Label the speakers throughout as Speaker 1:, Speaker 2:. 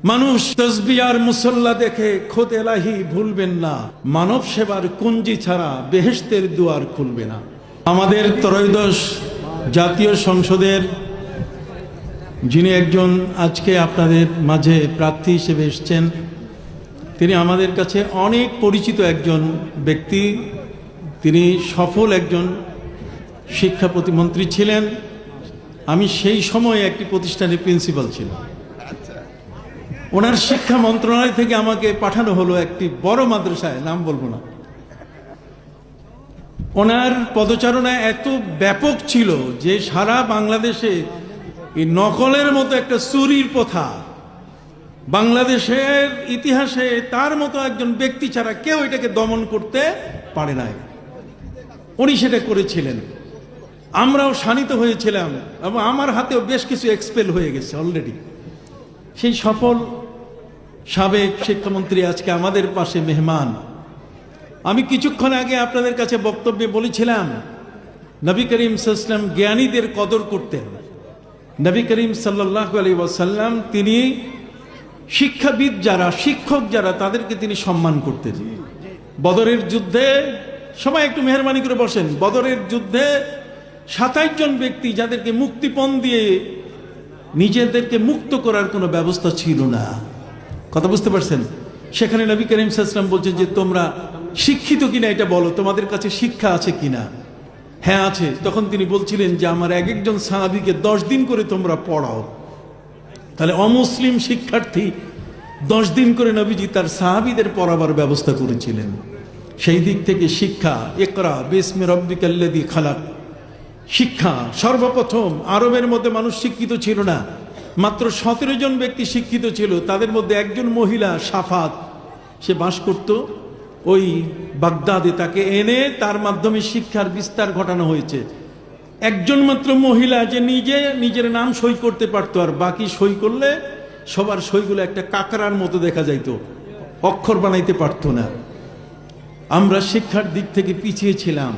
Speaker 1: মানুষ তসবিহ আর মুসল্লা দেখে খোদ এলাহি ভুলবেন না, মানব সেবার কুঞ্জি ছাড়া বেহেশতের দুয়ার খুলবে না। আমাদের ত্রয়োদশ জাতীয় সংসদের যিনি একজন আজকে আপনাদের মাঝে প্রার্থী হিসেবে এসেছেন, তিনি আমাদের কাছে অনেক পরিচিত একজন ব্যক্তি। তিনি সফল একজন শিক্ষা প্রতিমন্ত্রী ছিলেন। আমি সেই সময়ে একটি প্রতিষ্ঠানের প্রিন্সিপাল ছিলাম। ওনার শিক্ষা মন্ত্রণালয় থেকে আমাকে পাঠানো হলো একটি বড় মাদ্রাসায়, নাম বলবো না। ওনার পদচারণা এত ব্যাপক ছিল যে সারা বাংলাদেশে এই নকলের মতো একটা চুরির প্রথা, বাংলাদেশের ইতিহাসে তার মতো একজন ব্যক্তি ছাড়া কেউ এটাকে দমন করতে পারে নাই। উনি সেটা করেছিলেন, আমরাও শানিত হয়েছিলাম এবং আমার হাতেও বেশ কিছু এক্সপেল হয়ে গেছে অলরেডি। সেই সফল সাবেক শিক্ষামন্ত্রী আজকে আমাদের পাশে মেহমান। আমি কিছুক্ষণ আগে আপনাদের কাছে বক্তব্যে বলেছিলাম, নবী করিম সাল্লাল্লাহু আলাইহি ওয়াসাল্লাম জ্ঞানীদের কদর করতেন। নবী করিম সাল্লাল্লাহু আলাইহি ওয়াসাল্লাম তিনি শিক্ষাবিদ যারা, শিক্ষক যারা, তাদেরকে তিনি সম্মান করতেন। বদরের যুদ্ধে, সবাই একটু মেহরবানি করে বসেন, বদরের যুদ্ধে 27 জন ব্যক্তি যাদেরকে মুক্তিপণ দিয়ে নিজেদেরকে মুক্ত করার কোনো ব্যবস্থা ছিল না। কথা বুঝতে পারছেন? সেখানে নবী করিম সাল্লাল্লাহু আলাইহি ওয়াসাল্লাম বলছেন যে তোমরা শিক্ষিত কিনা এটা বলো, তোমাদের কাছে শিক্ষা আছে কিনা। হ্যাঁ আছে। তখন তিনি বলছিলেন যে আমার এক একজন সাহাবীকে 10 দিন করে তোমরা পড়াও। তাহলে অমুসলিম শিক্ষার্থী 10 দিন করে নবীজি তার সাহাবীদের পড়াবার ব্যবস্থা করেছিলেন। সেই দিক থেকে শিক্ষা, ইকরা বিসমি রাব্বিকাল্লাযী খালাক, শিক্ষা সর্বপ্রথম আরবের মধ্যে মানুষ শিক্ষিত ছিল না। মাত্র 17 জন ব্যক্তি শিক্ষিত ছিল। তাদের মধ্যে একজন মহিলা সাফাত, সে বাস করত ওই বাগদাদে। তাকে এনে তার মাধ্যমে শিক্ষার বিস্তার ঘটানো হয়েছে। একজন মাত্র মহিলা যে নিজের নাম সই করতে পারতো, আর বাকি সই করলে সবার সইগুলো একটা কাকড়ার মতো দেখা যাইতো, অক্ষর বানাইতে পারতো না। আমরা শিক্ষার দিক থেকে পিছিয়ে ছিলাম।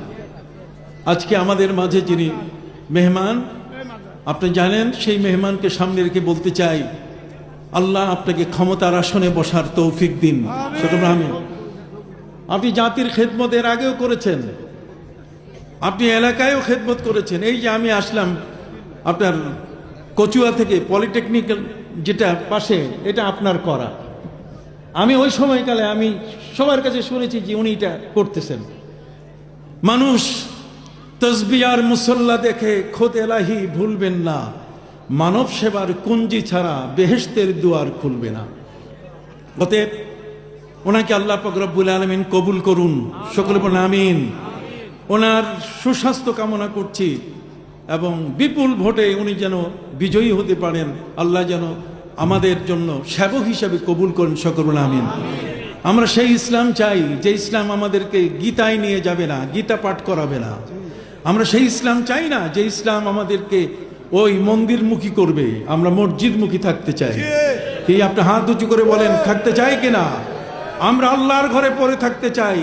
Speaker 1: আজকে আমাদের মাঝে যিনি মেহমান, আপনি জানেন, সেই মেহমানকে সামনে রেখে বলতে চাই, আল্লাহ আপনাকে ক্ষমতার আসনে বসার তৌফিক দিন। আমিন। আপনি জাতির খেদমত এর আগেও করেছেন, আপনি এলাকায়ও খেদমত করেছেন। এই যে আমি আসলাম আপনার কচুয়া থেকে, পলিটেকনিক্যাল যেটা পাশে, এটা আপনার করা। আমি ওই সময়কালে আমি সবার কাছে শুনেছি যে উনি এটা করতেছেন। মানুষ তসবিহ আর মুসল্লা দেখে খোদ এলাহি ভুলবেন না, মানব সেবার কুঞ্জি ছাড়া বেহেশতের দুয়ার খুলবে না। অতএব ওনাকে আল্লাহ পাক রব্বুল আলামিন কবুল করুন, সকলে বলুন আমিন। ওনার সুস্বাস্থ্য কামনা করছি এবং বিপুল ভোটে উনি যেন বিজয়ী হতে পারেন। আল্লাহ যেন আমাদের জন্য সেবক হিসাবে কবুল করেন, সকলে বলুন আমিন। আমরা সেই ইসলাম চাই যে ইসলাম আমাদেরকে গীতায় নিয়ে যাবে না, গীতা পাঠ করাবে না। আমরা সেই ইসলাম চাই না যে ইসলাম আমাদেরকে ওই মন্দিরমুখী করবে। আমরা মসজিদমুখী থাকতে চাই। কি আপনি হাত উঁচু করে বলেন, থাকতে চাই কিনা? আমরা আল্লাহর ঘরে পড়ে থাকতে চাই।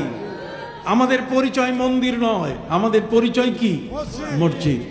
Speaker 1: আমাদের পরিচয় মন্দির নয়, আমাদের পরিচয় কি? মসজিদ।